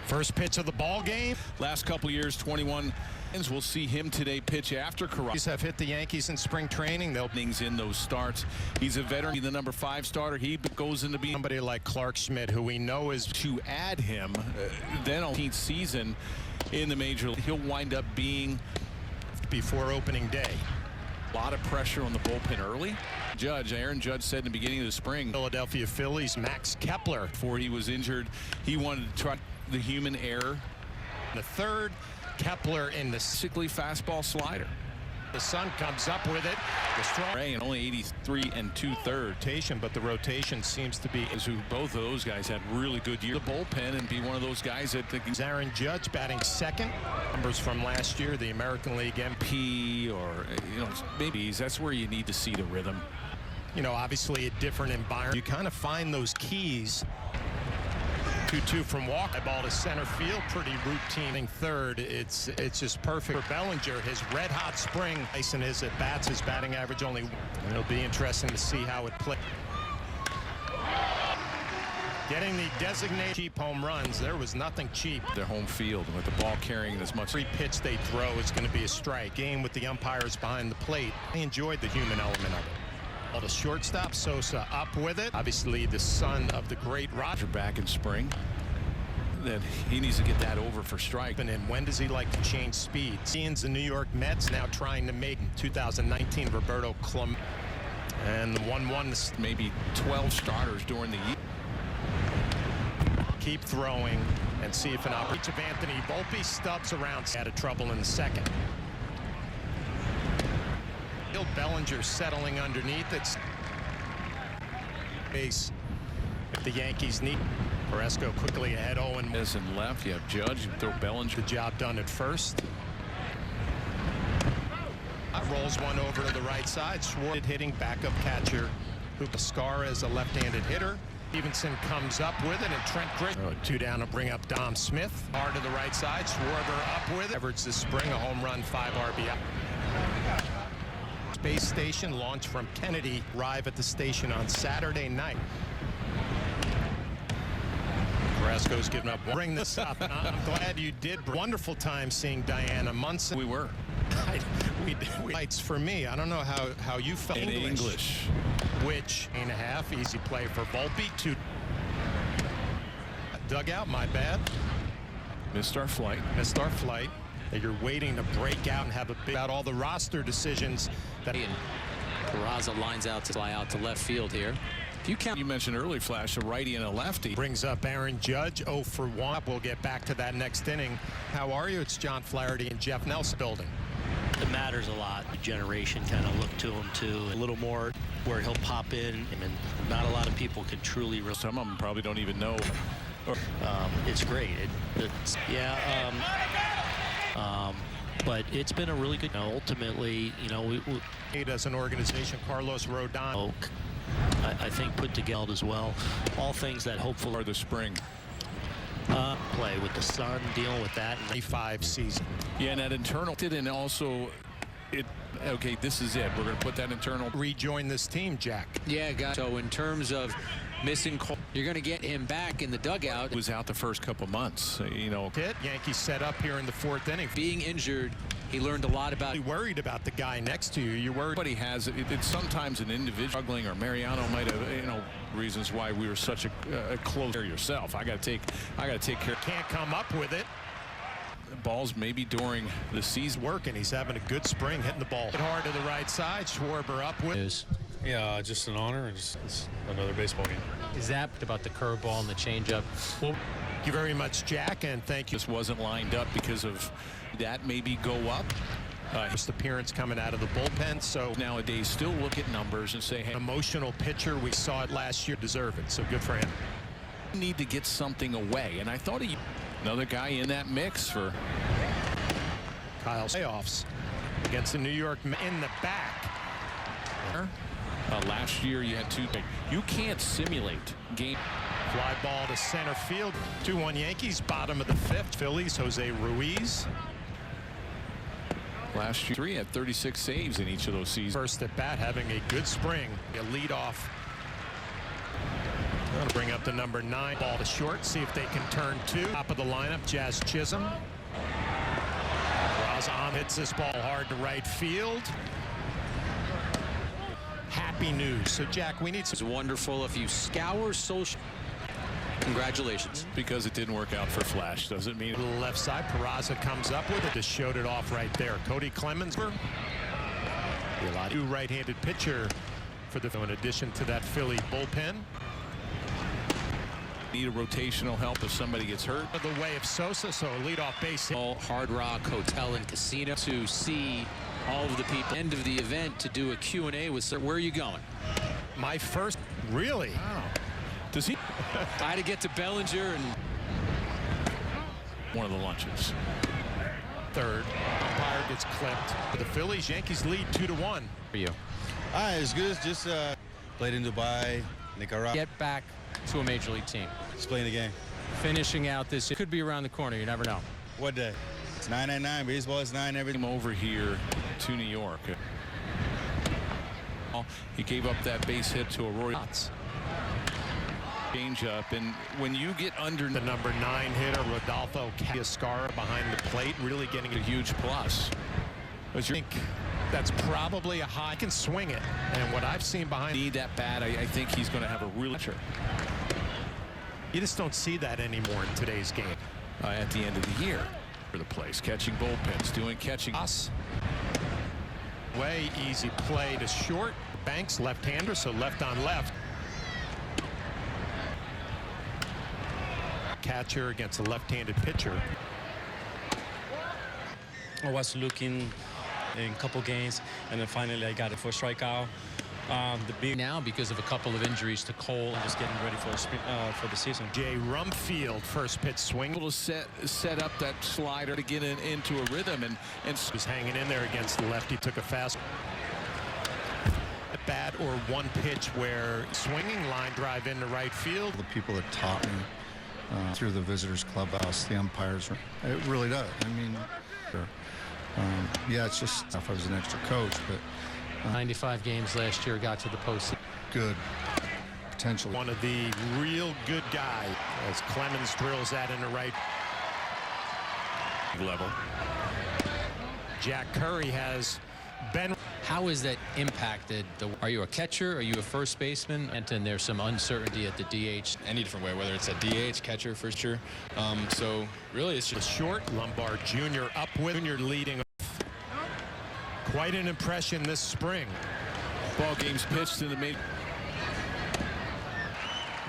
First pitch of the ball game. Last couple years, 21. We'll see him today pitch after Carrasco. Have hit the Yankees in spring training. They'll in those starts. He's a veteran. He's the number 5 starter. He goes into being somebody like Clark Schmidt, who we know is to add him. Then on 18th season in the major league, he'll wind up being before opening day. A lot of pressure on the bullpen early. Aaron Judge said in the beginning of the spring, Philadelphia Phillies, Max Kepler, before he was injured, he wanted to try the human error. The third, Kepler in the sickly fastball slider. The Sun comes up with it. The strong and only 83 2/3 rotation, but the rotation seems to be who both of those guys had really good year. The bullpen and be one of those guys that Aaron Judge batting second. Numbers from last year, the American League MP, or maybe that's where you need to see the rhythm. Obviously a different environment. You kind of find those keys. 2-2 from Walker. Ball to center field, pretty routine. Third, it's just perfect for Bellinger. His red hot spring. Tyson is at bats. His batting average only. It'll be interesting to see how it plays. Getting the designated cheap home runs. There was nothing cheap. Their home field with the ball carrying as much. Every pitch they throw is going to be a strike. Game with the umpires behind the plate. I enjoyed the human element of it. The shortstop, Sosa, up with it. Obviously the son of the great Roger back in spring. That he needs to get that over for strike. And then when does he like to change speeds? Ian's the New York Mets now trying to make 2019 Roberto Clemente. And the 1-1, maybe 12 starters during the year. Keep throwing and see if an opportunity of Anthony Volpe stubs around. Out of trouble in the second. Bellinger settling underneath. It's base. If the Yankees need. Carrasco quickly ahead. 0-1. As in left, you have Judge. You throw Bellinger. The job done at first. Rolls one over to the right side. Schwartz hitting backup catcher. Hooper as a left-handed hitter. Stevenson comes up with it, and Trent Grisham. 2 down to bring up Dom Smith. Hard to the right side. Schwarber up with it. Average this spring, a home run, 5 RBI. Space station launch from Kennedy. Arrive at the station on Saturday night. Carrasco's giving up. Bring this up. I'm glad you did. Wonderful time seeing Diana Munson. We were. we lights for me. I don't know how you felt. In English. Which 8.5 easy play for Volpe. 2 dugout. My bad. Missed our flight. That you're waiting to break out and have a big about all the roster decisions that Peraza lines out to fly out to left field here. If you count, you mentioned early, Flash, a righty and a lefty. Brings up Aaron Judge, 0 for 1. We'll get back to that next inning. How are you? It's John Flaherty and Jeff Nelson building. It matters a lot. Generation kind of look to him too. A little more where he'll pop in, and not a lot of people can truly. Some of them probably don't even know. It's great. But it's been a really good. Ultimately, we as an organization, Carlos Rodon. I think put together as well. All things that hopefully are the spring. Play with the Sun, dealing with that. 95 season. Yeah, and that internal did, and also okay, this is it. We're going to put that internal. Rejoin this team, Jack. Yeah, guys. So in terms of missing, you're going to get him back in the dugout. He was out the first couple months, Yankees set up here in the 4th inning. Being injured, he learned a lot about. You're worried about the guy next to you. You're worried. But he has it's sometimes an individual struggling, or Mariano might have reasons why we were such a close yourself. I got to take care. Can't come up with it. Balls maybe during the season working. He's having a good spring, hitting the ball hard to the right side. Schwarber up with. Yeah, just an honor. It's another baseball game. Zapped about the curveball and the changeup. Well, thank you very much, Jack, and thank you. This wasn't lined up because of that. Maybe go up. First appearance coming out of the bullpen. So nowadays, still look at numbers and say, hey, emotional pitcher. We saw it last year. Deserve it. So good for him. Need to get something away, and I thought another guy in that mix for Kyle's playoffs against the New York in the back. Last year you had 2. You can't simulate game. Fly ball to center field. 2-1 Yankees. Bottom of the 5th. Phillies. Jose Ruiz. Last year 3 had 36 saves in each of those seasons. First at bat, having a good spring. A leadoff. Going to bring up the number 9. Ball to short. See if they can turn 2. Top of the lineup, Jazz Chisholm. Razan hits this ball hard to right field. Happy news. So, Jack, we need some. It's wonderful if you scour social. Congratulations. Because it didn't work out for Flash doesn't mean. To the left side, Peraza comes up with it. Just showed it off right there. Cody Clemens. New right-handed pitcher for the. In addition to that Philly bullpen. Need a rotational help if somebody gets hurt. The way of Sosa, so a leadoff base hit. Hard Rock Hotel and Casino to see all of the people. End of the event to do a Q&A with Sir. Where are you going? My first, really? Wow. Does he? I had to get to Bellinger and One of the lunches. Third, umpire gets clipped. The Phillies, Yankees lead 2-1. for you. It's good. Just played in Dubai, Nicaragua. Get back to a major league team. Just playing the game. Finishing out this, it could be around the corner. You never know. What day? It's 999. Baseball is 9 every. Him over here to New York. He gave up that base hit to Aurora. Change up, and when you get under The number 9 hitter, Rodolfo Cascara, behind the plate, really getting a huge plus. I think that's probably a high. He can swing it, and what I've seen behind. Need that bat. I think he's going to have a real. You just don't see that anymore in today's game. At the end of the year for the place, catching bullpens, doing catching. Us. Way easy play to short. Banks left-hander, so left on left. Catcher against a left-handed pitcher. I was looking in a couple games, and then finally I got it for a strikeout. The big Now, because of a couple of injuries to Cole, just getting ready for the season. Jay Rumfield, first pitch swing. Able to set up that slider to get into a rhythm and Was hanging in there against the lefty. Took a fast at bat or one pitch where swinging line drive into right field. The people that taught me through the visitors clubhouse, the umpires, it really does. I mean, yeah, it's just if I was an extra coach, but 95 games last year, got to the postseason. good potential. One of the real good guys as Clemens drills that into right level. Jack Curry has been. How has that impacted the? Are you a catcher? Are you a first baseman? And there's some uncertainty at the DH. Any different way, whether it's a DH, catcher, for sure. So really, it's The just short Lombard Jr. up with Jr. leading off. Quite an impression this spring. Ball games pitched in the main.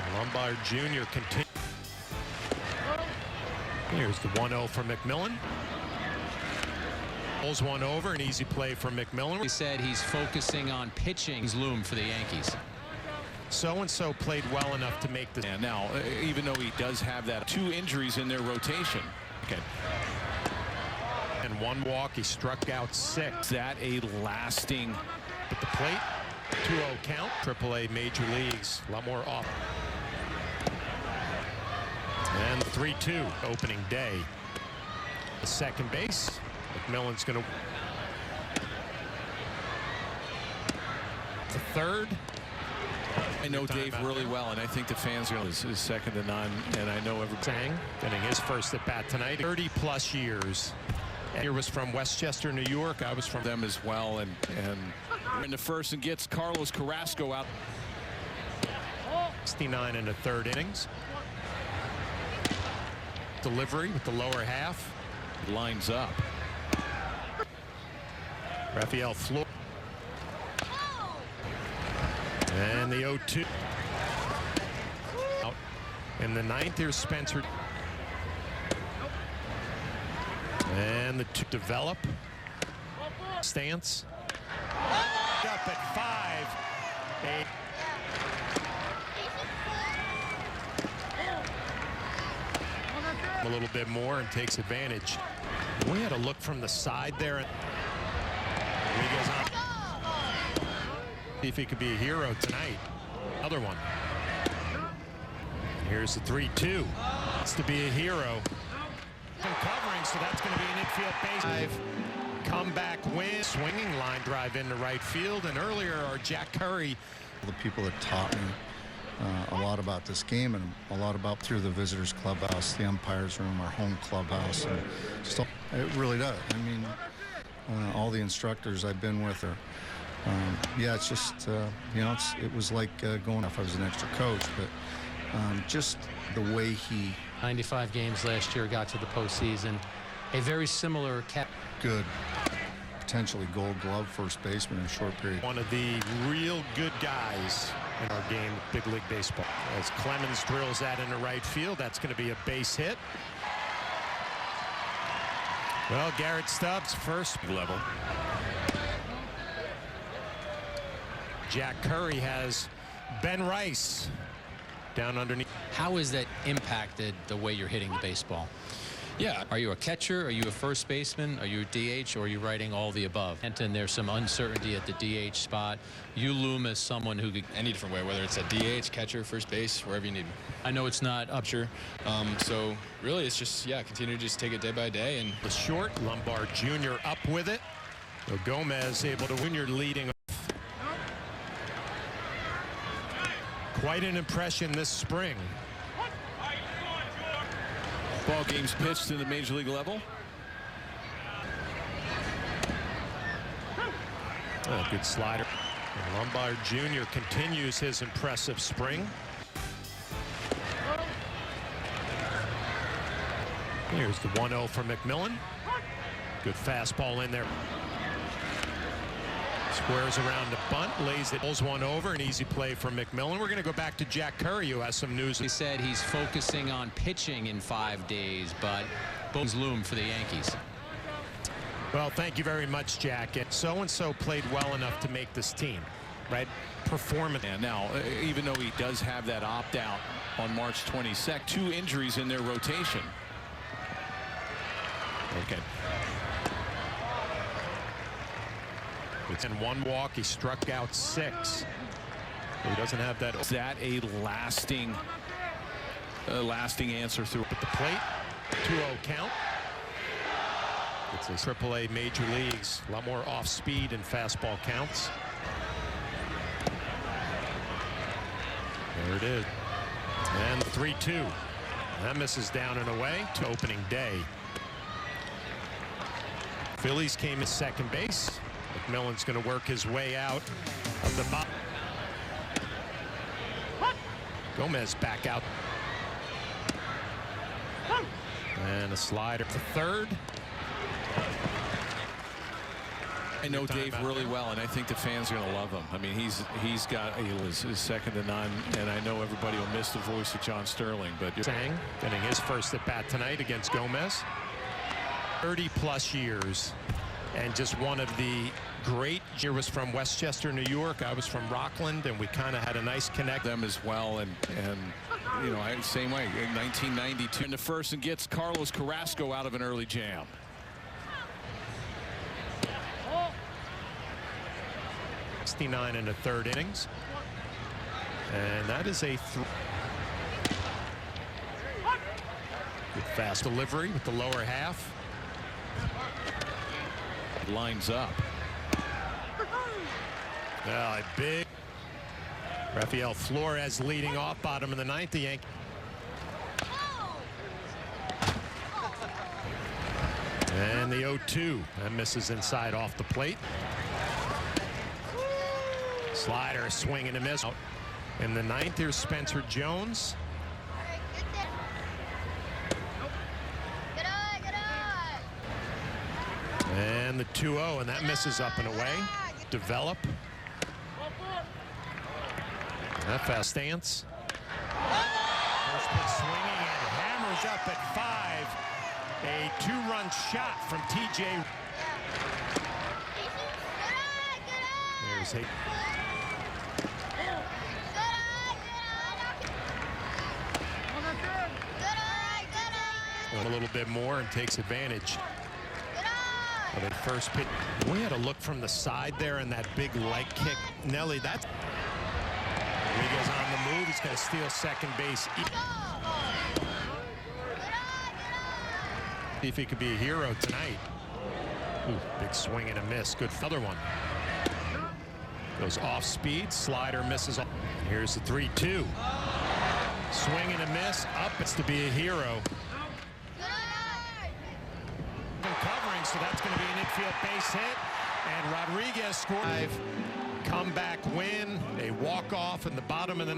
And Lombard Jr. continues. Here's the 1-0 for McMillan. Pulls one over, an easy play from McMillan. He said he's focusing on pitching. He's loom for the Yankees. So-and-so played well enough to make this. And now, even though he does have that 2 injuries in their rotation. Okay. And 1 walk, he struck out 6. Is that a lasting? At the plate, 2-0 count. AAA Major Leagues, a lot more off. And 3-2 opening day. The second base, McMillan's going to. The third. I know Dave really well, and I think the fans are is second to none. And I know Sang getting his first at bat tonight. 30+ years. Here was from Westchester, New York. I was from them as well, and in the first and gets Carlos Carrasco out. 69 in the 3rd innings. Delivery with the lower half. Lines up. Rafael Flores. And the 0-2. Out in the 9th, here's Spencer. And the 2 develop. Stance. Up at 5. 8. A little bit more and takes advantage. We had a look from the side there. He goes on. See if he could be a hero tonight. Other one. Here's the 3-2. It's to be a hero. And covering, so that's going to be an infield base. Comeback win. Swinging line drive into right field. And earlier, our Jack Curry. The people that taught me a lot about this game and a lot about through the visitors clubhouse, the umpires room, our home clubhouse, and just it really does. I mean, all the instructors I've been with are, yeah, it's just it was like going if I was an extra coach, but just the way he 95 games last year, got to the postseason. A very similar good, potentially gold glove first baseman in a short period. One of the real good guys in our game, big league baseball. As Clemens drills that into right field, that's going to be a base hit. Well, Garrett Stubbs, first level. Jack Curry has Ben Rice down underneath. How has that impacted the way you're hitting the baseball? Yeah. Are you a catcher? Are you a first baseman? Are you a DH? Or are you writing all the above? And there's some uncertainty at the DH spot. You loom as someone who could... Any different way, whether it's a DH, catcher, first base, wherever you need. I know it's not up. Sure. So really it's just, yeah, continue to just take it day by day. And the short, Lombard Jr. up with it. So Gomez able to win your leading off. Quite an impression this spring. Ball games pitched in the major league level. Oh, good slider. And Lombard Jr. continues his impressive spring. Here's the 1-0 for McMillan. Good fastball in there. Squares around the bunt, lays it, pulls one over, an easy play from McMillan. We're going to go back to Jack Curry, who has some news. He said he's focusing on pitching in 5 days, but bones loom for the Yankees. Well, thank you very much, Jack. And so-and-so played well enough to make this team, right? Performance. And now, even though he does have that opt-out on March 22nd, 2 injuries in their rotation. Okay. And 1 walk, he struck out 6. He doesn't have that. Is that a lasting answer through at the plate? 2-0 count. It's a AAA major leagues. A lot more off speed and fastball counts. There it is. And 3-2. That misses down and away to opening day. Phillies came at second base. McMillan's going to work his way out of the bottom. Gomez back out. And a slider to third. I know Dave really well, and I think the fans are going to love him. I mean, he's got his second to none, and I know everybody will miss the voice of John Sterling. But Sang getting his first at bat tonight against Gomez. 30+ years. And just one of the great year was from Westchester, New York. I was from Rockland, and we kind of had a nice connect. Them as well, and you know, same way in 1992 in the first and gets Carlos Carrasco out of an early jam. '69 in the 3rd innings, and that is a good fast delivery with the lower half. Lines up. Well, a big Rafael Flores leading off, bottom of the 9th. The Yankees. And the 0-2 that misses inside off the plate. Slider, swing and a miss. In the 9th, here's Spencer Jones. And the 2-0, and that misses up and away. Develop. That fast stance. First pitch swinging and hammers up at 5. A 2-run shot from TJ. There's Hayden. A little bit more and takes advantage. The first pitch. We had a look from the side there and that big leg kick. Nelly, that's. Rodriguez on the move. He's going to steal second base. See if he could be a hero tonight. Ooh, big swing and a miss. Good other one. Goes off speed. Slider misses. Here's the 3-2. Swing and a miss. Up. It's to be a hero. Covering, so that's going to be an infield base hit. And Rodriguez scored. Comeback win. A walk-off in the bottom of the ninth.